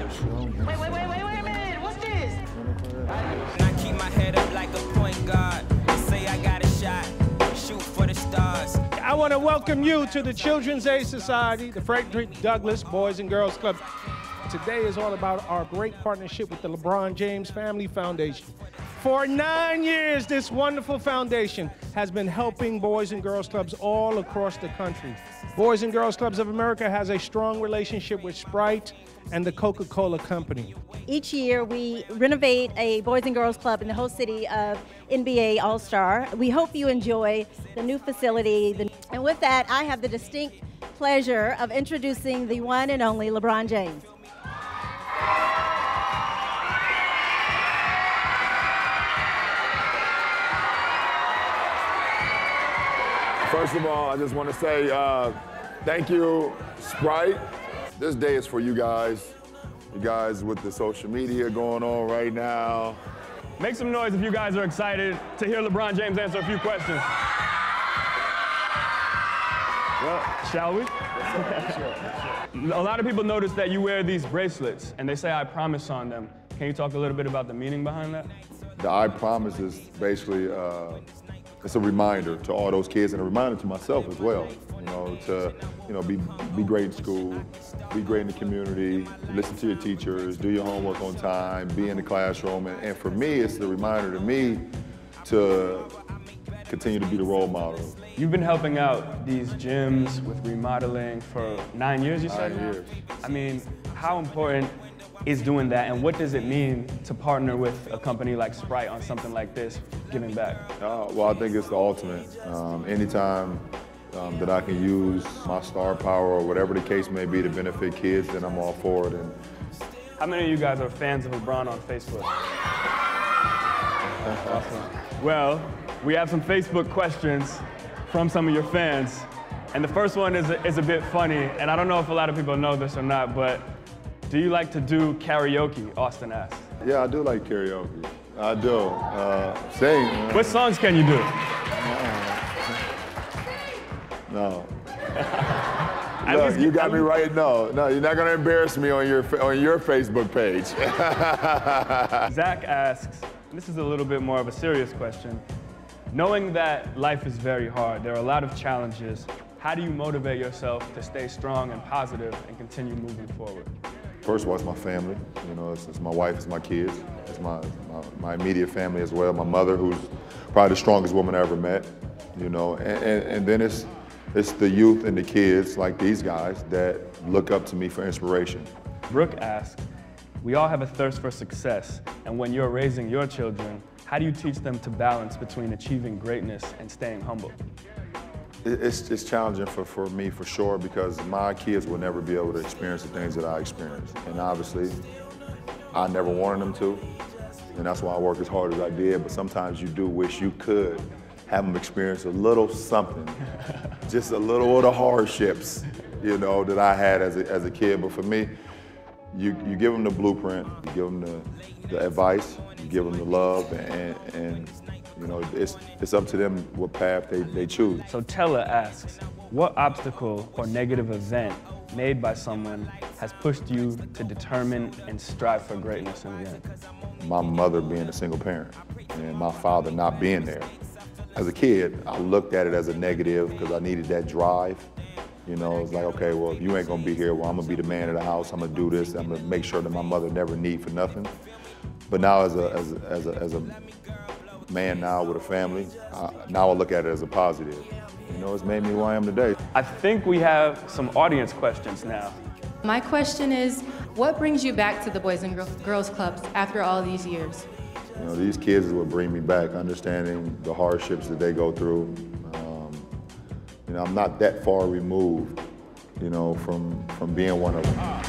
Wait a minute. What's this? I keep my head up like a point guard. Say I got a shot, shoot for the stars. I want to welcome you to the Children's Aid Society, the Frederick Douglass Boys and Girls Club. Today is all about our great partnership with the LeBron James Family Foundation. For 9 years, this wonderful foundation has been helping Boys and Girls Clubs all across the country. Boys and Girls Clubs of America has a strong relationship with Sprite and the Coca-Cola Company. Each year, we renovate a Boys and Girls Club in the whole city of NBA All-Star. We hope you enjoy the new facility. And with that, I have the distinct pleasure of introducing the one and only LeBron James. First of all, I just want to say thank you, Sprite. This day is for you guys with the social media going on right now. Make some noise if you guys are excited to hear LeBron James answer a few questions. Well, shall we? A lot of people notice that you wear these bracelets, and they say "I promise" on them. Can you talk a little bit about the meaning behind that? The "I promise" is basically it's a reminder to all those kids and a reminder to myself as well. To be great in school, be great in the community, listen to your teachers, do your homework on time, be in the classroom, and for me, it's the reminder to me to continue to be the role model. You've been helping out these gyms with remodeling for 9 years, you said? 9 years. I mean, how important is doing that, and what does it mean to partner with a company like Sprite on something like this, giving back? Well, I think it's the ultimate. Anytime that I can use my star power or whatever the case may be to benefit kids, then I'm all for it. And how many of you guys are fans of LeBron on Facebook? Awesome. Well, we have some Facebook questions from some of your fans, and the first one is a bit funny, and I don't know if a lot of people know this or not, but do you like to do karaoke, Austin asks? Yeah, I do like karaoke. I do. Sing. What songs can you do? No. Look, you got me right. No, you're not gonna embarrass me on your Facebook page. Zach asks, this is a little bit more of a serious question. Knowing that life is very hard, there are a lot of challenges, how do you motivate yourself to stay strong and positive and continue moving forward? First of all, it's my family. It's my wife, it's my kids, it's my immediate family as well. My mother, who's probably the strongest woman I ever met. And then it's the youth and the kids like these guys that look up to me for inspiration. Brooke asks, we all have a thirst for success, and when you're raising your children, how do you teach them to balance between achieving greatness and staying humble? It's challenging for me, for sure, because my kids will never be able to experience the things that I experienced. And obviously, I never wanted them to, and that's why I work as hard as I did, but sometimes you do wish you could have them experience a little something, just a little of the hardships, that I had as a kid. But for me, you give them the blueprint, you give them the advice, you give them the love, and it's up to them what path they choose. So Tella asks, what obstacle or negative event made by someone has pushed you to determine and strive for greatness in the end? My mother being a single parent and my father not being there. As a kid, I looked at it as a negative because I needed that drive. It's like, okay, well, if you ain't gonna be here, well, I'm gonna be the man of the house, I'm gonna do this, I'm gonna make sure that my mother never need for nothing. But now as a man now with a family, now I look at it as a positive. It's made me who I am today. I think we have some audience questions now. My question is, what brings you back to the Boys and Girls Clubs after all these years? These kids is what bring me back, understanding the hardships that they go through. I'm not that far removed, from being one of them.